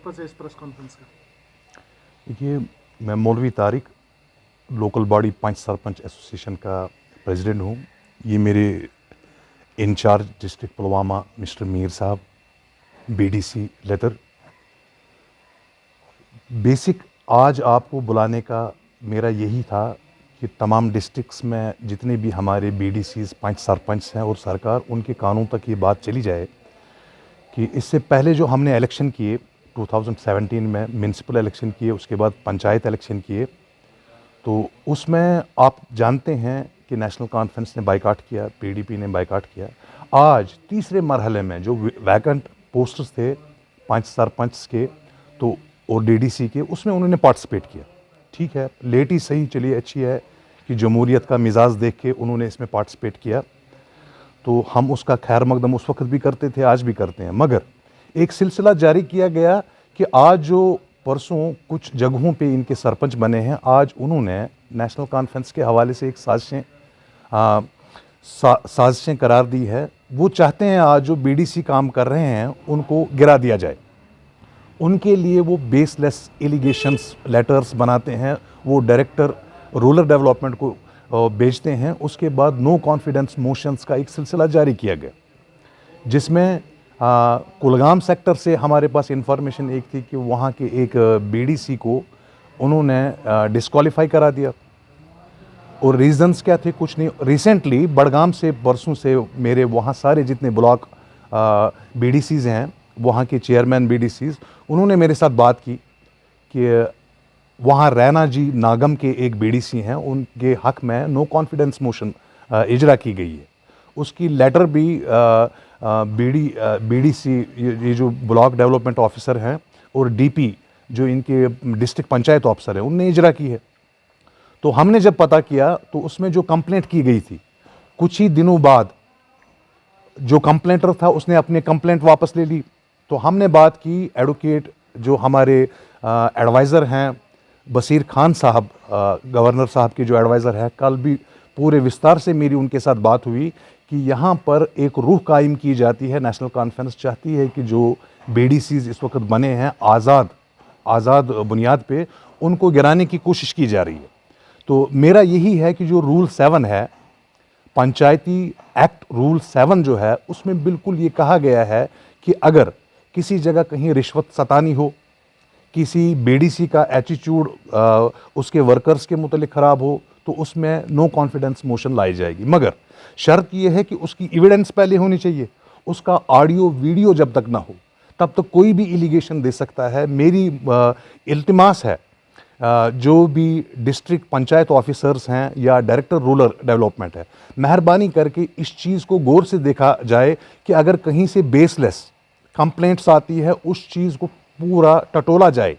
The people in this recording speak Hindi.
पर्पज़ है इस प्रेस कॉन्फ्रेंस का? देखिए, मैं मौलवी Tariq, local body panch sarpanch association का प्रेसिडेंट हूँ। ये मेरे incharge district Pulwama mister Mir साहब, बीडीसी लेदर। बेसिक आज आपको बुलाने का मेरा यही था कि तमाम डिस्ट्रिक्ट्स में जितने भी हमारे बीडीसीज पंच सरपंच हैं और सरकार, उनके कानून तक ये बात चली जाए कि इससे पहले जो हमने इलेक्शन किए 2017 में म्यूनसिपल इलेक्शन किए, उसके बाद पंचायत इलेक्शन किए, तो उसमें आप जानते हैं कि नेशनल कॉन्फ्रेंस ने बाइकाट किया, पीडीपी ने बाइकाट किया। आज तीसरे मरहले में जो वैकेंट पोस्टर्स थे पंच सरपंच के तो और डीडीसी के, उसमें उन्होंने पार्टिसिपेट किया। ठीक है, लेट ही सही, चलिए अच्छी है कि जमहूरियत का मिजाज देख के उन्होंने इसमें पार्टिसिपेट किया, तो हम उसका खैर मकदम उस वक्त भी करते थे, आज भी करते हैं। मगर एक सिलसिला जारी किया गया कि आज जो परसों कुछ जगहों पे इनके सरपंच बने हैं, आज उन्होंने नेशनल कॉन्फ्रेंस के हवाले से एक साजिशें करार दी है। वो चाहते हैं आज जो बीडीसी काम कर रहे हैं उनको गिरा दिया जाए। उनके लिए वो बेसलेस एलिगेशंस लेटर्स बनाते हैं, वो डायरेक्टर रूरल डेवलपमेंट को भेजते हैं। उसके बाद नो कॉन्फिडेंस मोशंस का एक सिलसिला जारी किया गया, जिसमें कुलगाम सेक्टर से हमारे पास इंफॉर्मेशन एक थी कि वहाँ के एक बीडीसी को उन्होंने डिस्क्वालीफाई करा दिया। और रीजंस क्या थे? कुछ नहीं। रिसेंटली बड़गाम से परसों से मेरे वहाँ सारे जितने ब्लॉक बीडीसीज हैं, वहाँ के चेयरमैन बीडीसीज, उन्होंने मेरे साथ बात की कि वहाँ रैना जी नागम के एक बीडीसी हैं, उनके हक में नो कॉन्फिडेंस मोशन इजरा की गई है। उसकी लेटर भी बीडीसी, ये जो ब्लॉक डेवलपमेंट ऑफिसर हैं, और डीपी जो इनके डिस्ट्रिक्ट पंचायत ऑफिसर हैं, उनने इजरा की है। तो हमने जब पता किया तो उसमें जो कंप्लेंट की गई थी, कुछ ही दिनों बाद जो कंप्लेंटर था उसने अपने कंप्लेंट वापस ले ली। तो हमने बात की एडवोकेट जो हमारे एडवाइज़र हैं बसीर खान साहब, गवर्नर साहब के जो एडवाइज़र है, कल भी पूरे विस्तार से मेरी उनके साथ बात हुई कि यहाँ पर एक रूह कायम की जाती है। नेशनल कॉन्फ्रेंस चाहती है कि जो बीडीसीज इस वक्त बने हैं आज़ाद बुनियाद पे, उनको गिराने की कोशिश की जा रही है। तो मेरा यही है कि जो रूल 7 है, पंचायती एक्ट रूल 7 जो है, उसमें बिल्कुल ये कहा गया है कि अगर किसी जगह कहीं रिश्वत सतानी हो, किसी बीडीसी का एटीट्यूड उसके वर्कर्स के मुतालिक ख़राब हो, तो उसमें नो कॉन्फिडेंस मोशन लाई जाएगी। मगर शर्त यह है कि उसकी एविडेंस पहले होनी चाहिए। उसका ऑडियो वीडियो जब तक ना हो तब तक कोई भी एलिगेशन दे सकता है। मेरी इल्तिमास है जो भी डिस्ट्रिक्ट पंचायत ऑफिसर्स हैं या डायरेक्टर रूरल डेवलपमेंट है, मेहरबानी करके इस चीज़ को गौर से देखा जाए कि अगर कहीं से बेसलेस कंप्लेंट्स आती है, उस चीज़ को पूरा टटोला जाए